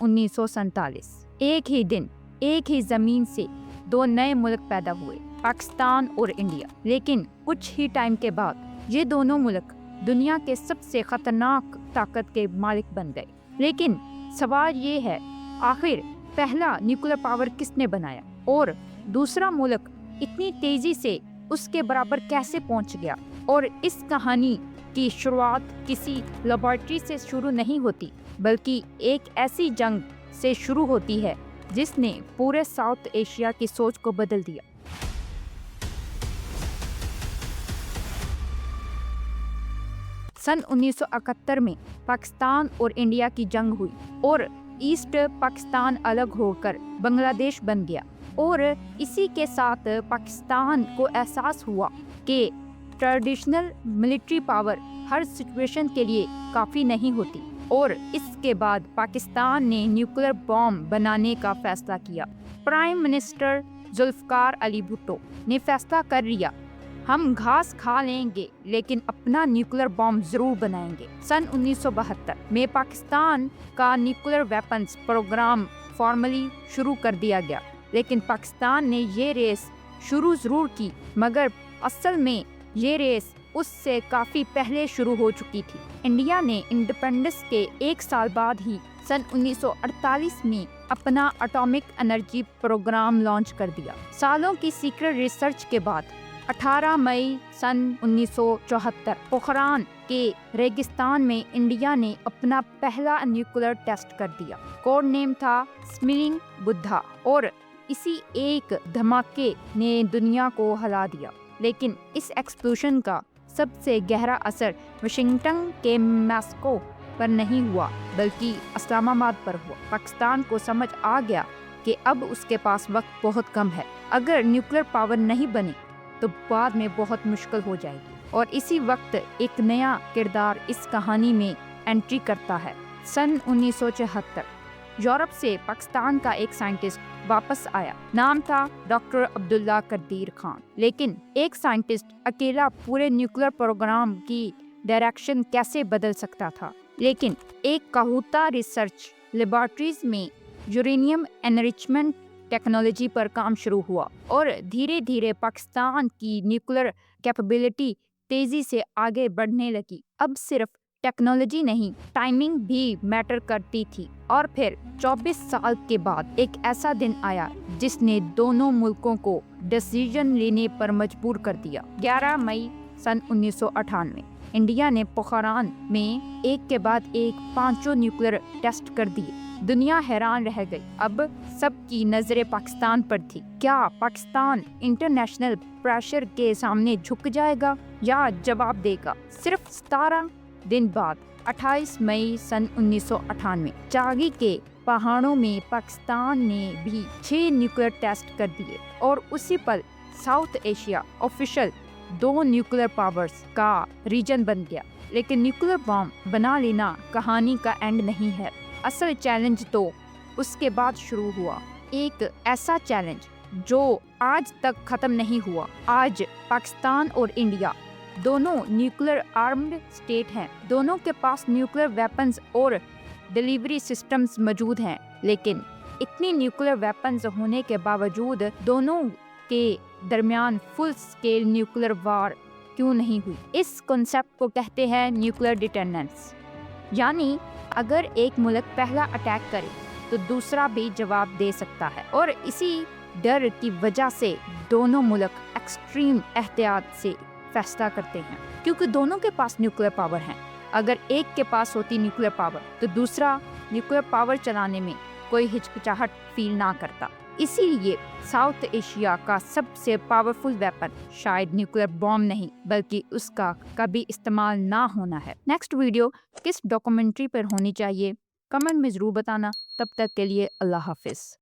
1947 ایک ہی دن ایک ہی زمین سے دو نئے ملک پیدا ہوئے، پاکستان اور انڈیا۔ لیکن کچھ ہی ٹائم کے بعد یہ دونوں ملک دنیا کے سب سے خطرناک طاقت کے مالک بن گئے۔ لیکن سوال یہ ہے، آخر پہلا نیوکلیر پاور کس نے بنایا اور دوسرا ملک اتنی تیزی سے اس کے برابر کیسے پہنچ گیا؟ اور اس کہانی کی شروعات کسی لیبارٹری سے شروع نہیں ہوتی، بلکہ ایک ایسی جنگ سے شروع ہوتی ہے جس نے پورے ساؤتھ ایشیا کی سوچ کو بدل دیا۔ سن 1971 میں پاکستان اور انڈیا کی جنگ ہوئی اور ایسٹ پاکستان الگ ہو کر بنگلہ دیش بن گیا، اور اسی کے ساتھ پاکستان کو احساس ہوا کہ ٹریڈیشنل ملٹری پاور ہر سچویشن کے لیے کافی نہیں ہوتی، اور اس کے بعد پاکستان نے نیوکلیر بام بنانے کا فیصلہ کیا۔ پرائم منسٹر ذوالفقار علی بھٹو نے فیصلہ کر لیا، ہم گھاس کھا لیں گے لیکن اپنا نیوکلیر بام ضرور بنائیں گے۔ سن 1972 میں پاکستان کا نیوکلیر ویپنز پروگرام فارملی شروع کر دیا گیا، لیکن پاکستان نے یہ ریس شروع ضرور کی، مگر اصل میں یہ ریس اس سے کافی پہلے شروع ہو چکی تھی۔ انڈیا نے انڈیپینڈنس کے ایک سال بعد ہی سن 1948 میں اپنا اٹامک انرجی پروگرام لانچ کر دیا۔ سالوں کی سیکرٹ ریسرچ کے بعد 18 مئی سن 1974 پوکھران کے ریگستان میں انڈیا نے اپنا پہلا نیوکلیر ٹیسٹ کر دیا۔ کوڈ نیم تھا اسملنگ بدھا، اور اسی ایک دھماکے نے دنیا کو ہلا دیا۔ لیکن اس ایکسپلوژن کا سب سے گہرا اثر واشنگٹن کے ماسکو پر نہیں ہوا، بلکہ اسلام آباد پر ہوا۔ پاکستان کو سمجھ آ گیا کہ اب اس کے پاس وقت بہت کم ہے، اگر نیوکلیر پاور نہیں بنے تو بعد میں بہت مشکل ہو جائے گی، اور اسی وقت ایک نیا کردار اس کہانی میں انٹری کرتا ہے۔ سن 1974 یورپ سے پاکستان کا ایک سائنٹسٹ واپس آیا، نام تھا ڈاکٹر عبداللہ قدیر خان۔ لیکن ایک سائنٹسٹ اکیلا پورے نیوکلیر پروگرام کی ڈائریکشن کیسے بدل سکتا تھا؟ لیکن ایک کہوتا ریسرچ لیبارٹریز میں یورینیم انریچمنٹ ٹیکنالوجی پر کام شروع ہوا، اور دھیرے دھیرے پاکستان کی نیوکلیر کیپیبلٹی تیزی سے آگے بڑھنے لگی۔ اب صرف ٹیکنالوجی نہیں، ٹائمنگ بھی میٹر کرتی تھی۔ اور پھر 24 سال کے بعد ایک ایسا دن آیا جس نے دونوں ملکوں کو ڈیسیژن لینے پر مجبور کر دیا۔ 11 مئی سن 1998 انڈیا نے پوکھران میں ایک کے بعد ایک 5 نیوکلیر ٹیسٹ کر دیے۔ دنیا حیران رہ گئی، اب سب کی نظریں پاکستان پر تھی۔ کیا پاکستان انٹرنیشنل پریشر کے سامنے جھک جائے گا یا جواب دے گا؟ صرف 17 دن بعد 28 مئی سن 1998 چاگی کے پہاڑوں میں پاکستان نے بھی 6 نیوکلیر ٹیسٹ کر دیے، اور اسی پل South Asia official 2 nuclear powers کا ریجن بن گیا۔ لیکن نیوکلیر بام بنا لینا کہانی کا اینڈ نہیں ہے، اصل چیلنج تو اس کے بعد شروع ہوا، ایک ایسا چیلنج جو آج تک ختم نہیں ہوا۔ آج پاکستان اور انڈیا دونوں نیوکلیر آرمڈ اسٹیٹ ہیں، دونوں کے پاس نیوکلیر ویپنز اور ڈیلیوری سسٹمز موجود ہیں، لیکن اتنی نیوکلیر ویپنز ہونے کے باوجود دونوں کے درمیان فل سکیل نیوکلیر وار کیوں نہیں ہوئی؟ اس کنسیپٹ کو کہتے ہیں نیوکلیر ڈیٹرمنٹس، یعنی اگر ایک ملک پہلا اٹیک کرے تو دوسرا بھی جواب دے سکتا ہے، اور اسی ڈر کی وجہ سے دونوں ملک ایکسٹریم احتیاط سے فیصلہ کرتے ہیں، کیونکہ دونوں کے پاس نیوکلیر پاور ہیں۔ اگر ایک کے پاس ہوتی نیوکلیر پاور تو دوسرا نیوکلیر پاور چلانے میں کوئی ہچکچاہٹ فیل نہ کرتا۔ اسی لیے ساؤتھ ایشیا کا سب سے پاورفل ویپن شاید نیوکلیر بام نہیں، بلکہ اس کا کبھی استعمال نہ ہونا ہے۔ نیکسٹ ویڈیو کس ڈاکومنٹری پر ہونی چاہیے کمنٹ میں ضرور بتانا۔ تب تک کے لیے اللہ حافظ۔